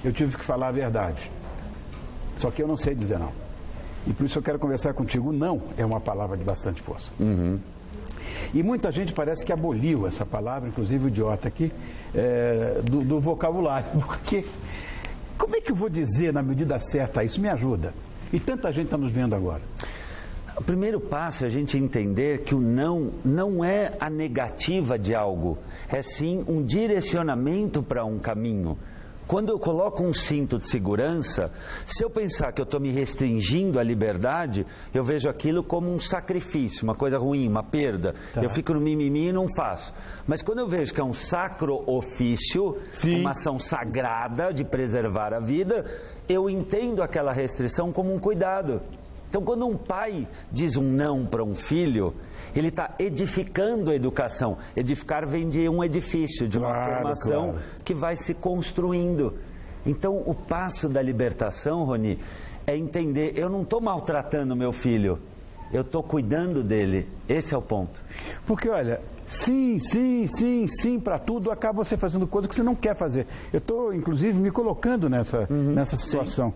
eu tive que falar a verdade. Só que eu não sei dizer não. E por isso eu quero conversar contigo. Não é uma palavra de bastante força. E muita gente parece que aboliu essa palavra, inclusive o idiota aqui, do vocabulário. Porque como é que eu vou dizer na medida certa isso? Me ajuda. E tanta gente está nos vendo agora. O primeiro passo é a gente entender que o não é a negativa de algo, é sim um direcionamento para um caminho. Quando eu coloco um cinto de segurança, se eu pensar que eu estou me restringindo à liberdade, eu vejo aquilo como um sacrifício, uma coisa ruim, uma perda. Eu fico no mimimi e não faço. Mas quando eu vejo que é um sacro ofício, uma ação sagrada de preservar a vida, eu entendo aquela restrição como um cuidado. Então, quando um pai diz um não para um filho, ele está edificando a educação. Edificar vem de um edifício, de uma formação que vai se construindo. Então, o passo da libertação, Rony, é entender, eu não estou maltratando meu filho, eu estou cuidando dele. Esse é o ponto. Porque, olha, sim para tudo, acaba você fazendo coisa que você não quer fazer. Eu estou, inclusive, me colocando nessa situação.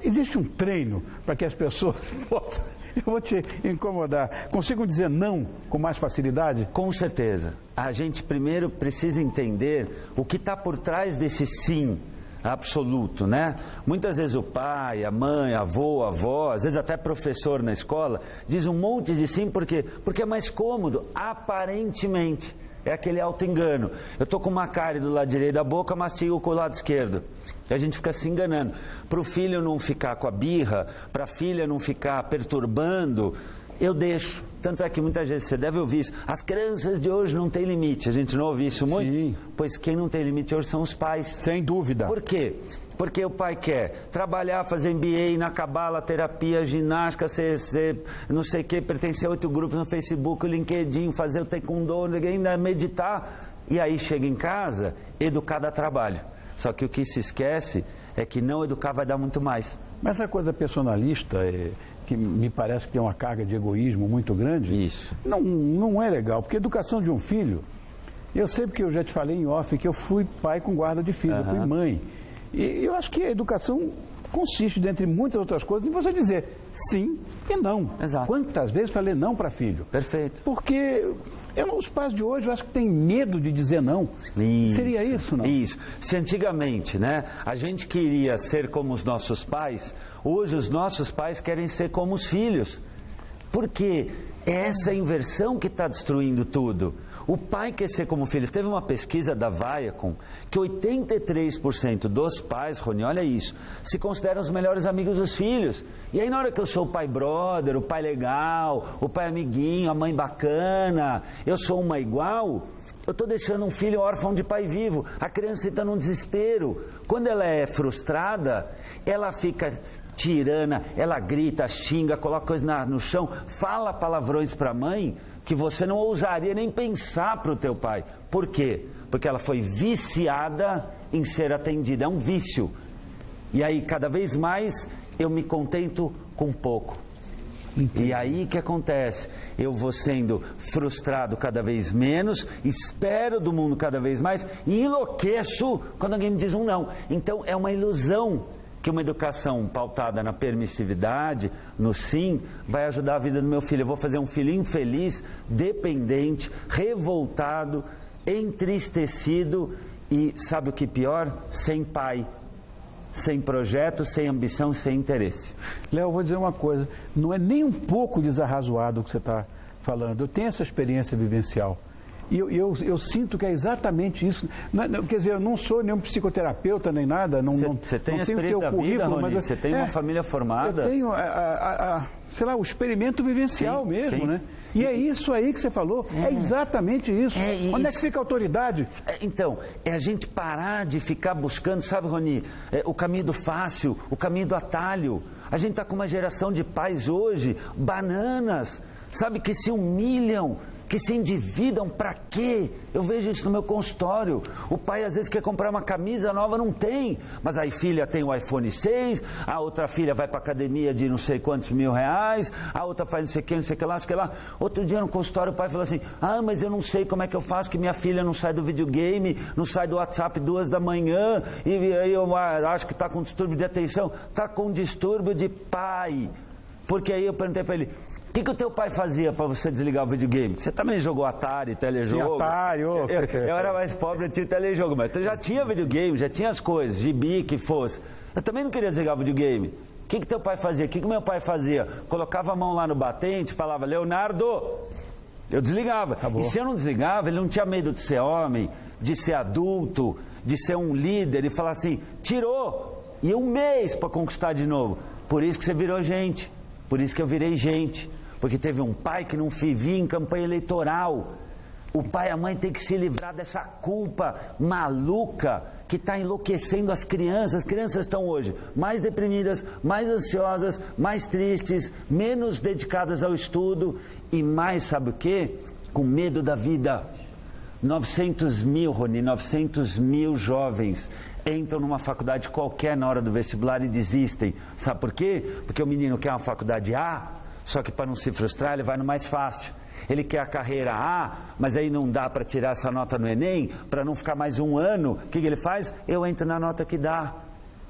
Existe um treino para que as pessoas possam... Eu vou te incomodar. Consigam dizer não com mais facilidade? Com certeza. A gente primeiro precisa entender o que está por trás desse sim absoluto, né? Muitas vezes o pai, a mãe, a avô, a avó, às vezes até professor na escola, diz um monte de sim porque é mais cômodo, aparentemente. É aquele auto-engano. Eu estou com uma cárie do lado direito da boca, mastigo com o lado esquerdo. E a gente fica se enganando. Para o filho não ficar com a birra, para a filha não ficar perturbando, eu deixo. Tanto é que muitas vezes você deve ouvir isso. As crianças de hoje não têm limite. A gente não ouve isso muito? Sim. Pois quem não tem limite hoje são os pais. Sem dúvida. Por quê? Porque o pai quer trabalhar, fazer MBA, na cabala, terapia, ginástica, ser não sei o que, pertencer a 8 grupos no Facebook, o LinkedIn, fazer o taekwondo, ainda meditar. E aí chega em casa, educar dá trabalho. Só que o que se esquece é que não educar vai dar muito mais. Mas essa coisa personalista, que me parece que tem uma carga de egoísmo muito grande, isso não é legal. Porque a educação de um filho, eu sei porque eu já te falei em off que eu fui pai com guarda de filho, eu fui mãe. E eu acho que a educação consiste, dentre muitas outras coisas, em você dizer sim e não. Exato. Quantas vezes falei não para filho? Perfeito. Porque os pais de hoje, eu acho que têm medo de dizer não. Isso. Seria isso, não? Isso. Se antigamente, né, a gente queria ser como os nossos pais, hoje os nossos pais querem ser como os filhos. Porque é essa inversão que está destruindo tudo. O pai quer ser como o filho. Teve uma pesquisa da Viacom que 83% dos pais, Rony, olha isso, se consideram os melhores amigos dos filhos. E aí na hora que eu sou o pai brother, o pai legal, o pai amiguinho, a mãe bacana, eu sou uma igual, eu estou deixando um filho órfão de pai vivo. A criança está num desespero. Quando ela é frustrada, ela fica tirana, ela grita, xinga, coloca coisa no chão, fala palavrões para a mãe que você não ousaria nem pensar para o teu pai. Por quê? Porque ela foi viciada em ser atendida. É um vício. E aí, cada vez mais, eu me contento com pouco. Entendi. E aí, o que acontece? Eu vou sendo frustrado cada vez menos, espero do mundo cada vez mais e enlouqueço quando alguém me diz um não. Então, é uma ilusão que uma educação pautada na permissividade, no sim, vai ajudar a vida do meu filho. Eu vou fazer um filho infeliz, dependente, revoltado, entristecido e, sabe o que pior? Sem pai, sem projeto, sem ambição, sem interesse. Léo, eu vou dizer uma coisa, não é nem um pouco desarrazoado o que você está falando. Eu tenho essa experiência vivencial. E eu sinto que é exatamente isso. Quer dizer, eu não sou nenhum psicoterapeuta nem nada. Você tem a experiência da vida, Rony? Você tem uma família formada? Eu tenho, sei lá, o experimento vivencial sim, mesmo, sim. Né? E é isso aí que você falou. É exatamente isso. Onde é que fica a autoridade? Então, é a gente parar de ficar buscando, sabe, Rony, o caminho do fácil, o caminho do atalho. A gente está com uma geração de pais hoje, bananas, sabe, que se humilham, que se endividam para quê? Eu vejo isso no meu consultório. O pai às vezes quer comprar uma camisa nova, não tem. Mas aí filha tem o iPhone 6, a outra filha vai para academia de não sei quantos R$1.000, a outra faz não sei o que, não sei o que lá, não sei o que lá. Outro dia no consultório o pai falou assim, mas eu não sei como é que eu faço que minha filha não sai do videogame, não sai do WhatsApp 2 da manhã, e aí eu acho que está com distúrbio de atenção. Está com distúrbio de pai. Porque aí eu perguntei para ele, o que o teu pai fazia para você desligar o videogame? Você também jogou Atari, telejogo? Sim, Atari, eu era mais pobre, eu tinha telejogo, mas eu já tinha videogame, já tinha as coisas, gibi que fosse. Eu também não queria desligar o videogame. O que teu pai fazia? O que meu pai fazia? Colocava a mão lá no batente, falava, Leonardo, eu desligava. Acabou. E se eu não desligava, ele não tinha medo de ser homem, de ser adulto, de ser um líder e falar assim, tirou, e um mês para conquistar de novo. Por isso que você virou gente. Por isso que eu virei gente, porque teve um pai que não vivia em campanha eleitoral. O pai e a mãe têm que se livrar dessa culpa maluca que está enlouquecendo as crianças. As crianças estão hoje mais deprimidas, mais ansiosas, mais tristes, menos dedicadas ao estudo e mais, sabe o quê? Com medo da vida. 900 mil, Rony, 900 mil jovens entram numa faculdade qualquer na hora do vestibular e desistem. Sabe por quê? Porque o menino quer uma faculdade A, só que para não se frustrar ele vai no mais fácil. Ele quer a carreira A, mas aí não dá para tirar essa nota no Enem, para não ficar mais um ano. O que ele faz? Eu entro na nota que dá.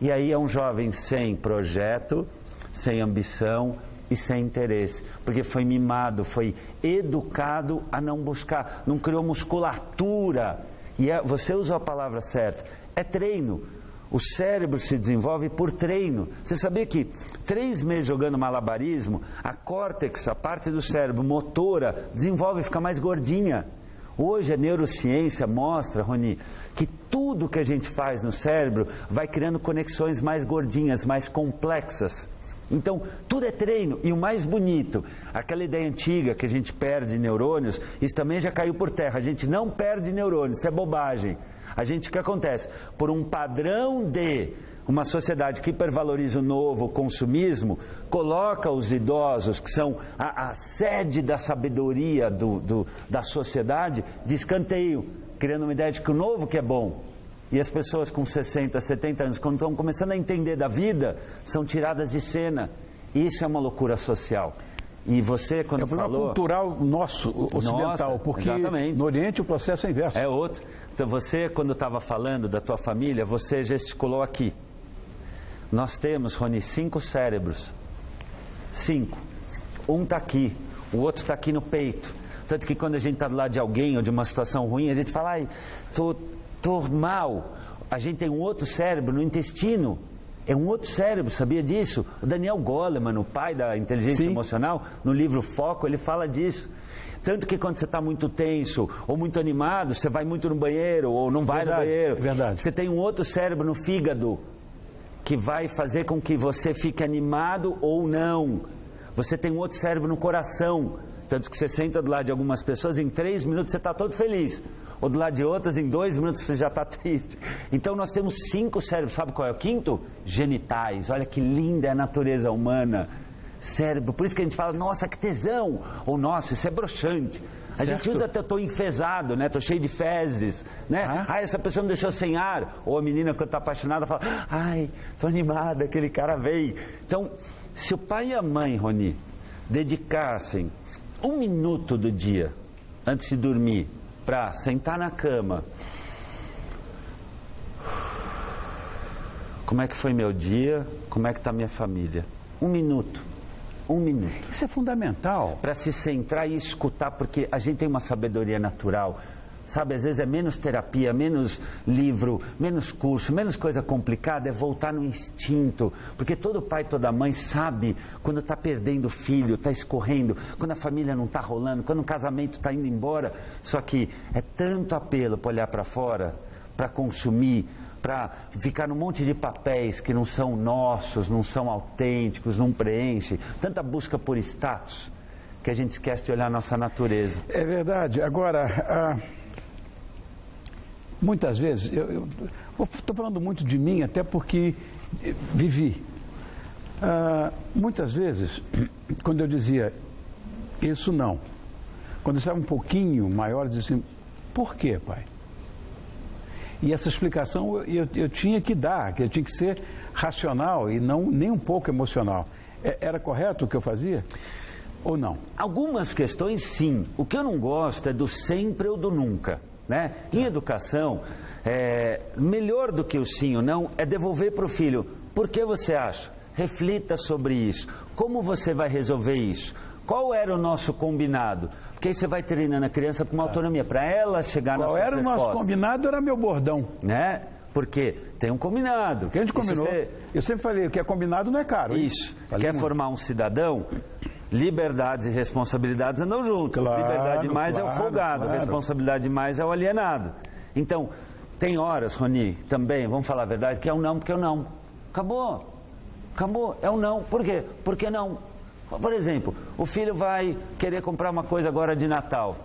E aí é um jovem sem projeto, sem ambição e sem interesse, porque foi mimado, foi educado a não buscar, não criou musculatura. E você usou a palavra certa, é treino. O cérebro se desenvolve por treino. Você sabia que 3 meses jogando malabarismo, a córtex, a parte do cérebro motora, desenvolve e fica mais gordinha. Hoje a neurociência mostra, Rony, que tudo que a gente faz no cérebro vai criando conexões mais gordinhas, mais complexas. Então, tudo é treino. E o mais bonito, aquela ideia antiga que a gente perde neurônios, isso também já caiu por terra. A gente não perde neurônios, isso é bobagem. A gente, o que acontece? Por um padrão de uma sociedade que hipervaloriza o novo, o consumismo, coloca os idosos, que são a sede da sabedoria da sociedade, de escanteio, criando uma ideia de que o novo que é bom. E as pessoas com 60, 70 anos, quando estão começando a entender da vida, são tiradas de cena. Isso é uma loucura social. E você, quando falou... É um problema cultural nosso, ocidental, porque exatamente. No Oriente o processo é inverso. É outro. Então você, quando estava falando da tua família, você gesticulou aqui. Nós temos, Rony, 5 cérebros. 5. Um está aqui, o outro está aqui no peito. Tanto que quando a gente está do lado de alguém ou de uma situação ruim, a gente fala, ai, tô mal. A gente tem um outro cérebro no intestino. É um outro cérebro, sabia disso? O Daniel Goleman, o pai da inteligência emocional, no livro Foco, ele fala disso. Tanto que quando você está muito tenso ou muito animado, você vai muito no banheiro ou não vai no banheiro. Verdade. Você tem um outro cérebro no fígado que vai fazer com que você fique animado ou não. Você tem um outro cérebro no coração. Tanto que você senta do lado de algumas pessoas, em 3 minutos você está todo feliz. Ou do lado de outras, em 2 minutos você já está triste. Então nós temos 5 cérebros. Sabe qual é o 5º? Genitais. Olha que linda é a natureza humana. Cérebro. Por isso que a gente fala, nossa, que tesão. Ou, nossa, isso é broxante. A gente usa até, estou enfesado, né? Estou cheio de fezes, né? Essa pessoa me deixou sem ar. Ou a menina, quando está apaixonada, fala, ai, estou animada, aquele cara veio. Então, se o pai e a mãe, Rony, dedicassem 1 minuto do dia, antes de dormir, para sentar na cama, como é que foi meu dia, como é que está minha família? 1 minuto. 1 minuto. Isso é fundamental. Para se centrar e escutar, porque a gente tem uma sabedoria natural. Sabe, às vezes é menos terapia, menos livro, menos curso, menos coisa complicada, é voltar no instinto. Porque todo pai, toda mãe sabe quando está perdendo o filho, está escorrendo, quando a família não está rolando, quando o casamento está indo embora. Só que é tanto apelo para olhar para fora, para consumir, para ficar num monte de papéis que não são nossos, não são autênticos, não preenchem. Tanta busca por status que a gente esquece de olhar a nossa natureza. É verdade. Agora, muitas vezes, eu estou falando muito de mim até porque vivi. Muitas vezes, quando eu dizia, isso não, quando eu estava um pouquinho maior, eu disse assim, por quê, pai? E essa explicação eu tinha que dar, que eu tinha que ser racional e não nem um pouco emocional. Era correto o que eu fazia? Ou não? Algumas questões, sim. O que eu não gosto é do sempre ou do nunca, né? Em educação, melhor do que o sim ou não é devolver para o filho. Por que você acha? Reflita sobre isso. Como você vai resolver isso? Qual era o nosso combinado? Porque aí você vai treinando a criança com uma autonomia, para ela chegar nas suas respostas. Qual era o nosso combinado? Era meu bordão. Né? Porque tem um combinado. Que a gente combinou. Eu sempre falei, o que é combinado não é caro. Isso. Quer formar um cidadão? Liberdades e responsabilidades andam junto. Claro, liberdade demais é o folgado, claro. Responsabilidade demais é o alienado. Então, tem horas, Roni, também, vamos falar a verdade, que é um não porque é um não. Acabou. Acabou, é um não. Por quê? Porque não. Por exemplo, o filho vai querer comprar uma coisa agora de Natal.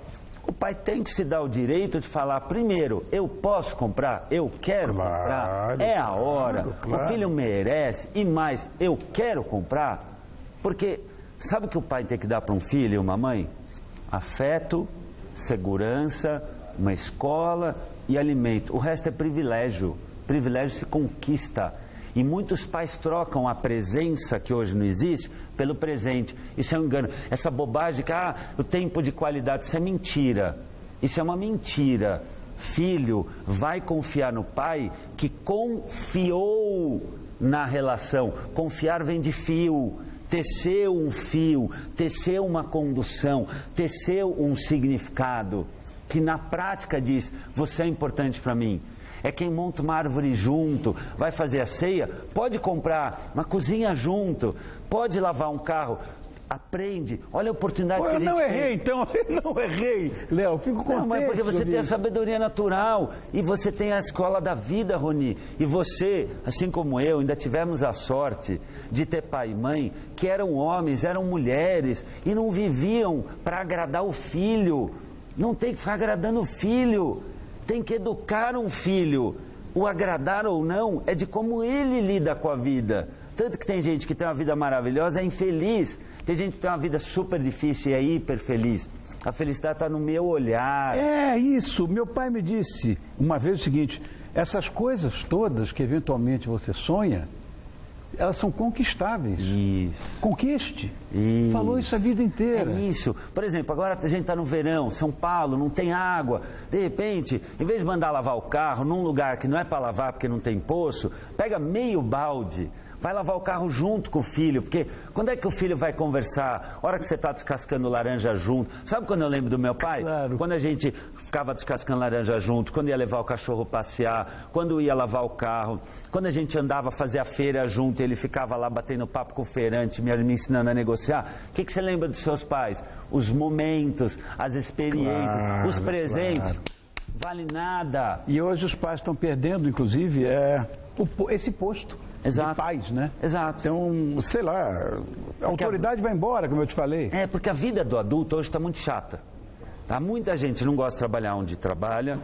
O pai tem que se dar o direito de falar, primeiro, eu posso comprar, eu quero comprar, é a hora, o filho merece, e mais, eu quero comprar. Porque, sabe o que o pai tem que dar para um filho e uma mãe? Afeto, segurança, uma escola e alimento. O resto é privilégio. Privilégio se conquista. E muitos pais trocam a presença, que hoje não existe, pelo presente. Isso é um engano. Essa bobagem que, o tempo de qualidade, isso é mentira. Isso é uma mentira. Filho vai confiar no pai que confiou na relação. Confiar vem de fio. Teceu um fio, teceu uma condução, teceu um significado. Que na prática diz, você é importante para mim. É quem monta uma árvore junto, vai fazer a ceia, pode comprar uma cozinha junto, pode lavar um carro, aprende, olha a oportunidade que a gente tem. Eu não errei, então, eu não errei, Léo, fico contente. Não, mas porque você tem a sabedoria natural e você tem a escola da vida, Roni. E você, assim como eu, ainda tivemos a sorte de ter pai e mãe que eram homens, eram mulheres e não viviam para agradar o filho. Não tem que ficar agradando o filho. Tem que educar um filho. O agradar ou não é de como ele lida com a vida. Tanto que tem gente que tem uma vida maravilhosa, é infeliz. Tem gente que tem uma vida super difícil e é hiper feliz. A felicidade está no meu olhar. É isso. Meu pai me disse uma vez o seguinte, essas coisas todas que eventualmente você sonha, elas são conquistáveis. Isso. Conquiste. Isso. Falou isso a vida inteira. É isso. Por exemplo, agora a gente está no verão, São Paulo, não tem água. De repente, em vez de mandar lavar o carro num lugar que não é para lavar porque não tem poço, pega meio balde. Vai lavar o carro junto com o filho, porque quando é que o filho vai conversar? A hora que você está descascando laranja junto. Sabe quando eu lembro do meu pai? Claro. Quando a gente ficava descascando laranja junto, quando ia levar o cachorro passear, quando ia lavar o carro, quando a gente andava fazer a feira junto, ele ficava lá batendo papo com o feirante, me ensinando a negociar. O que você lembra dos seus pais? Os momentos, as experiências, os presentes. Claro. Vale nada. E hoje os pais estão perdendo, inclusive, esse posto. Exato. De paz, né? Exato. Então, sei lá, a autoridade vai embora, como eu te falei. É, porque a vida do adulto hoje está muito chata. Tá? Muita gente não gosta de trabalhar onde trabalha.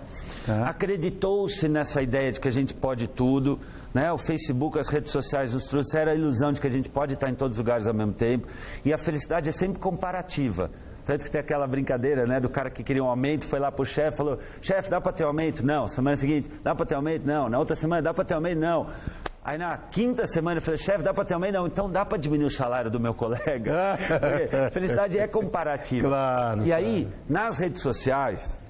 Acreditou-se nessa ideia de que a gente pode tudo. Né? O Facebook, as redes sociais nos trouxeram a ilusão de que a gente pode estar em todos os lugares ao mesmo tempo. E a felicidade é sempre comparativa. Tanto que tem aquela brincadeira, né, do cara que queria um aumento, foi lá pro chefe, falou, chefe, dá para ter aumento? Não. Semana seguinte, dá para ter aumento? Não. Na outra semana, dá para ter aumento? Não. Aí na quinta semana eu falei, chefe, dá para ter aumento? Não, então dá para diminuir o salário do meu colega. Porque felicidade é comparativa. Claro. E aí, nas redes sociais,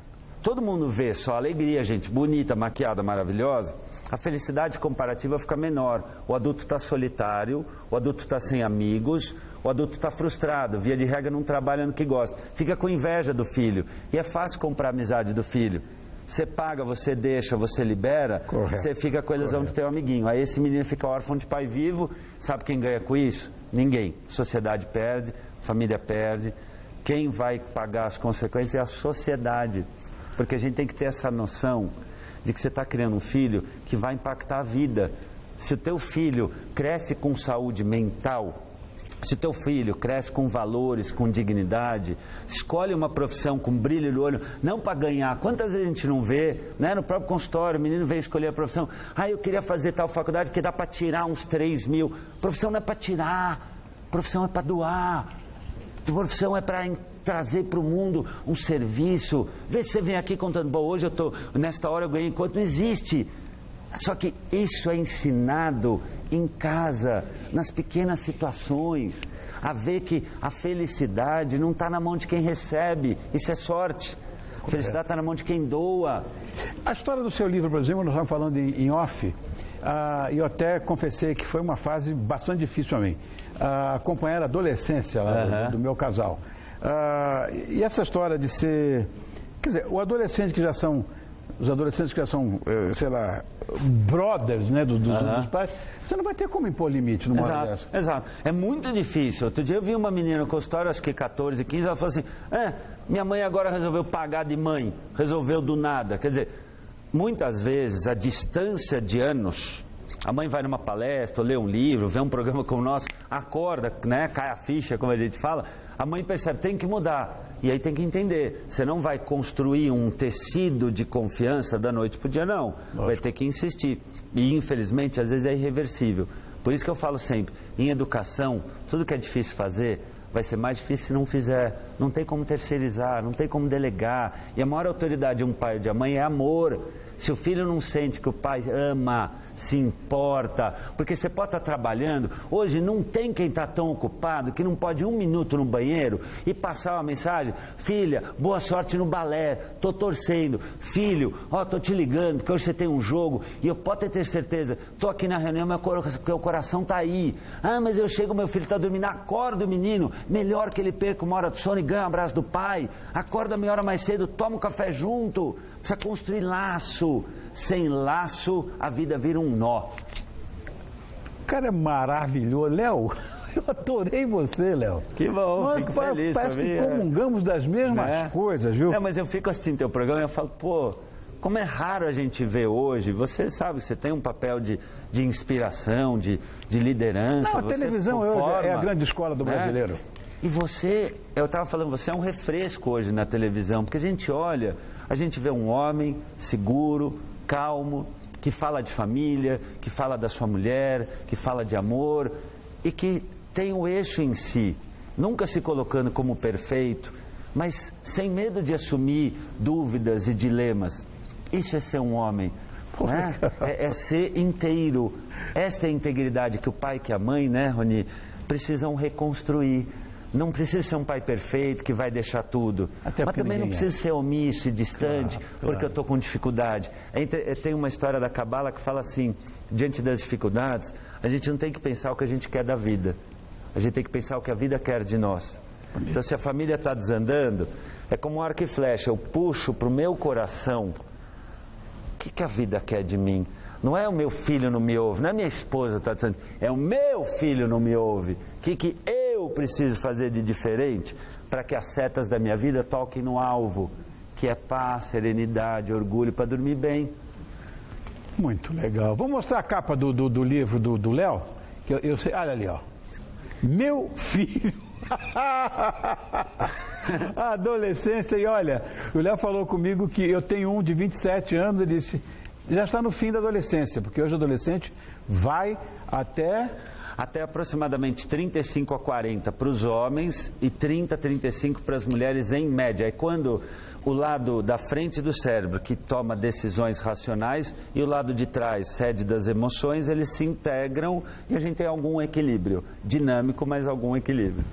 todo mundo vê só alegria, gente bonita, maquiada, maravilhosa. A felicidade comparativa fica menor. O adulto está solitário, o adulto está sem amigos, o adulto está frustrado, via de regra não trabalha no que gosta. Fica com inveja do filho. E é fácil comprar a amizade do filho. Você paga, você deixa, você libera, Correto. Você fica com a ilusão do teu amiguinho. Aí esse menino fica órfão de pai vivo, sabe quem ganha com isso? Ninguém. Sociedade perde, família perde. Quem vai pagar as consequências é a sociedade. Porque a gente tem que ter essa noção de que você está criando um filho que vai impactar a vida. Se o teu filho cresce com saúde mental, se o teu filho cresce com valores, com dignidade, escolhe uma profissão com brilho no olho, não para ganhar. Quantas vezes a gente não vê, né, no próprio consultório, o menino vem escolher a profissão, eu queria fazer tal faculdade porque dá para tirar uns 3 mil. Profissão não é para tirar, profissão é para doar, profissão é para trazer para o mundo um serviço. Vê se você vem aqui contando, bom, hoje eu estou, nesta hora eu ganhei enquanto não existe. Só que isso é ensinado em casa, nas pequenas situações, a ver que a felicidade não está na mão de quem recebe, isso é sorte. A felicidade está na mão de quem doa. A história do seu livro, por exemplo, nós estávamos falando em off, eu até confessei que foi uma fase bastante difícil para mim, acompanhar a adolescência lá do meu casal. E essa história de ser, quer dizer, os adolescentes que já são, sei lá, brothers, né, dos pais, você não vai ter como impor limite numa hora dessa. Exato. É muito difícil. Outro dia eu vi uma menina no consultório, acho que 14, 15, ela falou assim, minha mãe agora resolveu pagar de mãe, resolveu do nada. Quer dizer, muitas vezes a distância de anos, a mãe vai numa palestra, lê um livro, vê um programa como o nosso, acorda, né, cai a ficha, como a gente fala, a mãe percebe, tem que mudar. E aí tem que entender, você não vai construir um tecido de confiança da noite para o dia, não. Lógico. Vai ter que insistir. E infelizmente, às vezes é irreversível. Por isso que eu falo sempre, em educação, tudo que é difícil fazer, vai ser mais difícil se não fizer. Não tem como terceirizar, não tem como delegar. E a maior autoridade de um pai ou de uma mãe é amor. Se o filho não sente que o pai ama, se importa, porque você pode estar trabalhando, hoje não tem quem está tão ocupado que não pode ir 1 minuto no banheiro e passar uma mensagem, filha, boa sorte no balé, estou torcendo, filho, estou te ligando, porque hoje você tem um jogo, e eu posso ter certeza, estou aqui na reunião, porque o coração está aí, mas eu chego, meu filho está dormindo, acorda o menino, melhor que ele perca 1 hora de sono e ganhe um abraço do pai, acorda meia hora mais cedo, toma um café junto, precisa construir laço. Sem laço, a vida vira um nó. O cara é maravilhoso. Léo, eu adorei você, Léo. Que bom, fico feliz. Parece que comungamos das mesmas coisas, viu? Mas eu fico assistindo teu programa e eu falo, como é raro a gente ver hoje. Você sabe, você tem um papel de inspiração, de liderança. Não, a televisão hoje é a grande escola do brasileiro. E você, eu estava falando, você é um refresco hoje na televisão, porque a gente olha, a gente vê um homem seguro, calmo, que fala de família, que fala da sua mulher, que fala de amor e que tem o eixo em si, nunca se colocando como perfeito, mas sem medo de assumir dúvidas e dilemas. Isso é ser um homem, né? É ser inteiro. Esta é a integridade que o pai, que a mãe, né, Roni, precisam reconstruir. Não precisa ser um pai perfeito que vai deixar tudo, mas também não precisa ser omisso e distante, porque eu estou com dificuldade. Tem uma história da Cabala que fala assim, diante das dificuldades, a gente não tem que pensar o que a gente quer da vida, a gente tem que pensar o que a vida quer de nós. Então, se a família está desandando, é como um arco e flecha, eu puxo para o meu coração, o que a vida quer de mim? Não é o meu filho não me ouve, não é minha esposa está dizendo, é o meu filho não me ouve. O que eu preciso fazer de diferente para que as setas da minha vida toquem no alvo, que é paz, serenidade, orgulho, para dormir bem. Muito legal. Vamos mostrar a capa do livro do Léo? Eu sei, olha ali, ó. Meu filho. A adolescência, e olha, o Léo falou comigo que eu tenho um de 27 anos, ele disse, já está no fim da adolescência, porque hoje o adolescente vai até aproximadamente 35 a 40 para os homens e 30 a 35 para as mulheres em média. É quando o lado da frente do cérebro, que toma decisões racionais, e o lado de trás, sede das emoções, eles se integram e a gente tem algum equilíbrio, dinâmico, mas algum equilíbrio.